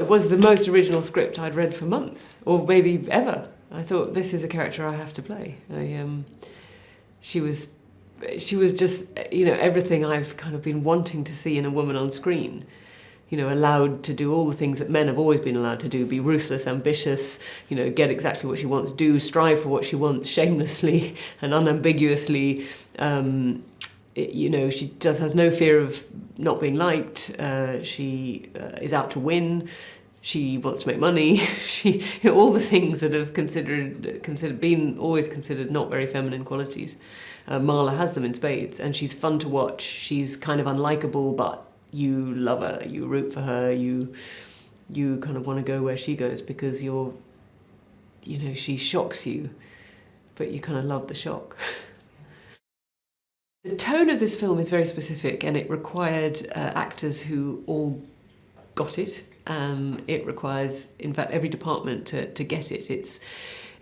It was the most original script I'd read for months, or maybe ever. I thought, this is a character I have to play. She was just, everything I've kind of been wanting to see in a woman on screen. Allowed to do all the things that men have always been allowed to do, be ruthless, ambitious, get exactly what she wants, strive for what she wants shamelessly and unambiguously. She just has no fear of not being liked. She is out to win. She wants to make money. All the things that have been always considered not very feminine qualities. Marla has them in spades, and she's fun to watch. She's kind of unlikable, but you love her. You root for her. You kind of want to go where she goes because she shocks you, but you kind of love the shock. The tone of this film is very specific, and it required actors who all got it. It requires, in fact, every department to get it.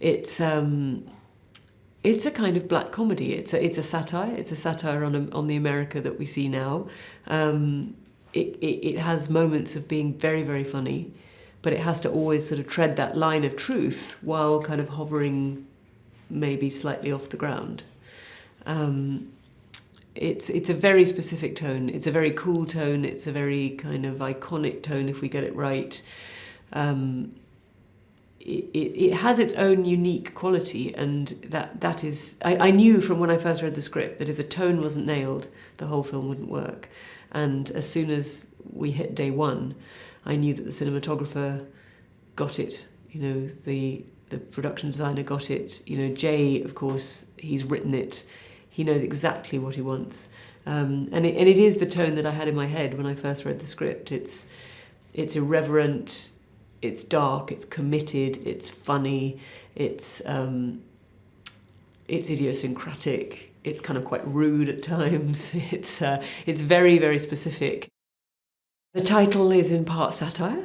It's a kind of black comedy. It's a satire. It's a satire on the America that we see now. It has moments of being very, very funny, but it has to always sort of tread that line of truth while kind of hovering maybe slightly off the ground. It's a very specific tone. It's a very cool tone. It's a very kind of iconic tone if we get it right. It has its own unique quality, and that is... I knew from when I first read the script that if the tone wasn't nailed, the whole film wouldn't work. And as soon as we hit day one, I knew that the cinematographer got it. The production designer got it. Jay, of course, he's written it. He knows exactly what he wants. And it is the tone that I had in my head when I first read the script. It's irreverent, it's dark, it's committed, it's funny, it's idiosyncratic, it's kind of quite rude at times. It's very, very specific. The title is in part satire,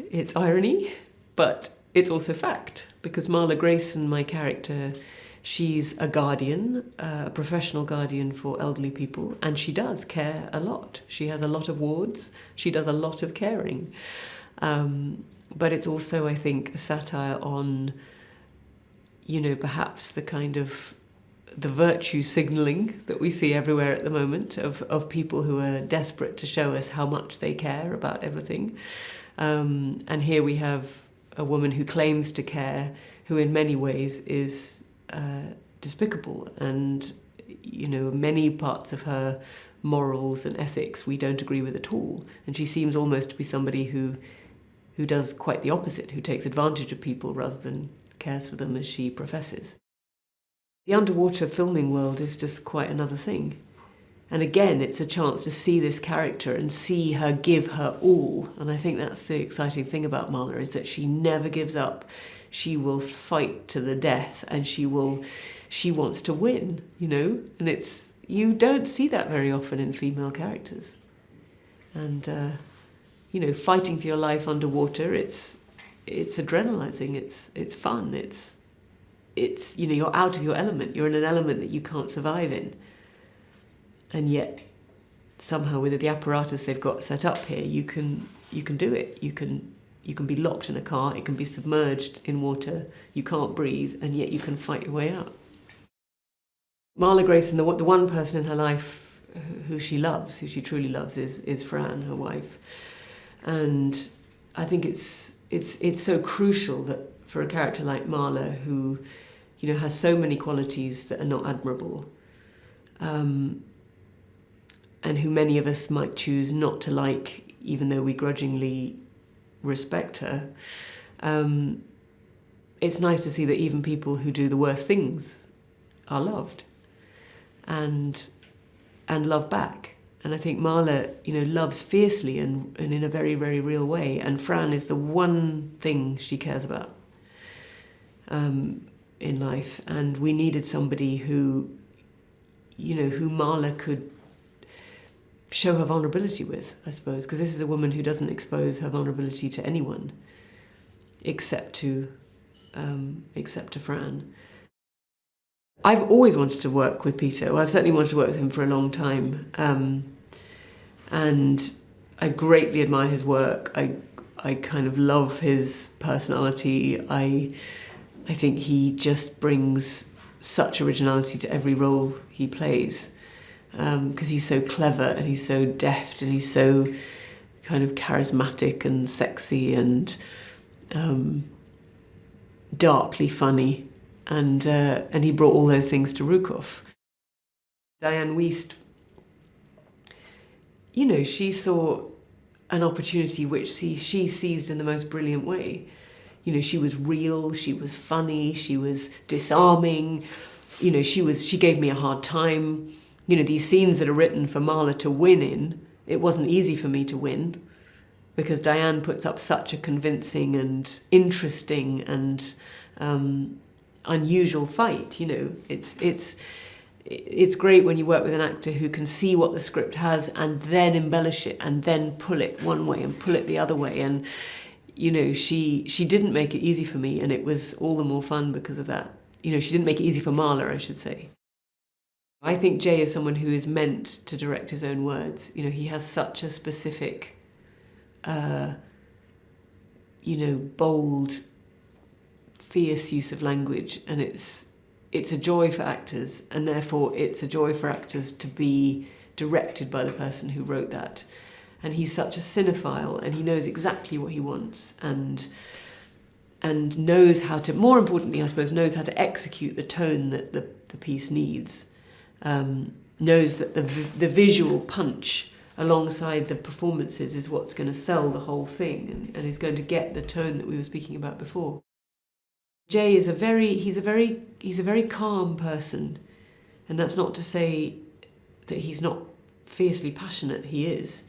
it's irony, but it's also fact, because Marla Greyson, my character, she's a guardian, a professional guardian for elderly people, and she does care a lot. She has a lot of wards. She does a lot of caring. But it's also, I think, a satire on, perhaps the kind of the virtue signalling that we see everywhere at the moment of people who are desperate to show us how much they care about everything. And here we have a woman who claims to care, who in many ways is despicable, and many parts of her morals and ethics we don't agree with at all, and she seems almost to be somebody who does quite the opposite, who takes advantage of people rather than cares for them as she professes. The underwater filming world is just quite another thing, and again it's a chance to see this character and see her give her all, and I think that's the exciting thing about Marla, is that she never gives up. She will fight to the death, and she wants to win, and you don't see that very often in female characters. And, fighting for your life underwater, it's adrenalizing, it's fun, it's you're out of your element, you're in an element that you can't survive in. And yet, somehow with the apparatus they've got set up here, you can do it, you can be locked in a car, it can be submerged in water, you can't breathe, and yet you can fight your way out. Marla Greyson, the one person in her life who she truly loves, is Fran, her wife. And I think it's so crucial that for a character like Marla, who has so many qualities that are not admirable, and who many of us might choose not to like, even though we grudgingly respect her, it's nice to see that even people who do the worst things are loved and love back. And I think Marla, loves fiercely and in a very, very real way. And Fran is the one thing she cares about in life. And we needed somebody who Marla could show her vulnerability with, I suppose, because this is a woman who doesn't expose her vulnerability to anyone except to Fran. I've always wanted to work with Peter. Well, I've certainly wanted to work with him for a long time, and I greatly admire his work. I kind of love his personality. I think he just brings such originality to every role he plays, because he's so clever and he's so deft and he's so kind of charismatic and sexy and darkly funny, and he brought all those things to Rukov. Diane Wiest, you know, she saw an opportunity which she seized in the most brilliant way. You know, she was real, she was funny, she was disarming. You know, she gave me a hard time. You know, these scenes that are written for Marla to win in, it wasn't easy for me to win, because Diane puts up such a convincing and interesting and unusual fight. You know, it's great when you work with an actor who can see what the script has and then embellish it and then pull it one way and pull it the other way. And, you know, she didn't make it easy for me, and it was all the more fun because of that. You know, she didn't make it easy for Marla, I should say. I think Jay is someone who is meant to direct his own words. You know, he has such a specific, you know, bold, fierce use of language, and it's a joy for actors, and therefore it's a joy for actors to be directed by the person who wrote that. And he's such a cinephile, and he knows exactly what he wants, and knows how to, more importantly, I suppose, knows how to execute the tone that the piece needs. Knows that the visual punch alongside the performances is what's going to sell the whole thing, and is going to get the tone that we were speaking about before. Jay is he's a very calm person, and that's not to say that he's not fiercely passionate. He is,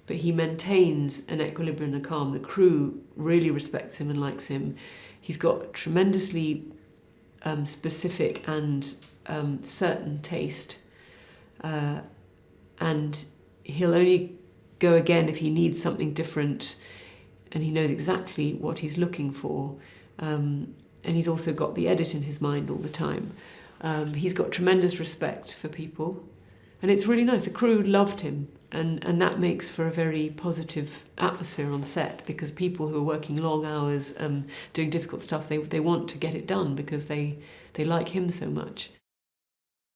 but he maintains an equilibrium and a calm. The crew really respects him and likes him. He's got tremendously specific and certain taste, and he'll only go again if he needs something different, and he knows exactly what he's looking for. And he's also got the edit in his mind all the time. He's got tremendous respect for people, and it's really nice. The crew loved him, and that makes for a very positive atmosphere on set, because people who are working long hours, doing difficult stuff, they want to get it done because they like him so much.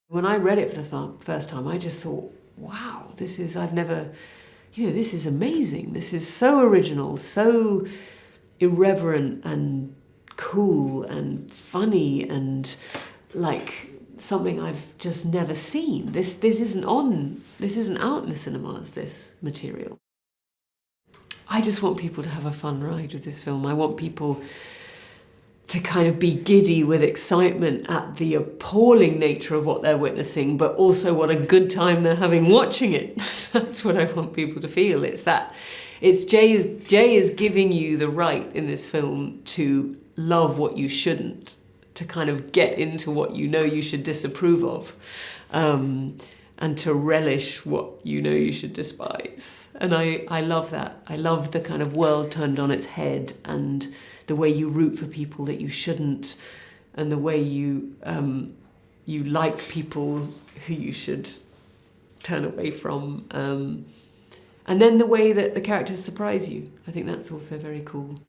When I read it for the first time, I just thought, wow, this is amazing. This is so original, so irreverent and cool and funny, and like something I've just never seen. This isn't out in the cinemas, this material. I just want people to have a fun ride with this film. I want people to kind of be giddy with excitement at the appalling nature of what they're witnessing, but also what a good time they're having watching it. That's what I want people to feel. Jay is giving you the right in this film to love what you shouldn't, to kind of get into what you know you should disapprove of, and to relish what you know you should despise. And I love that. I love the kind of world turned on its head, and the way you root for people that you shouldn't, and the way you like people who you should turn away from. And then the way that the characters surprise you. I think that's also very cool.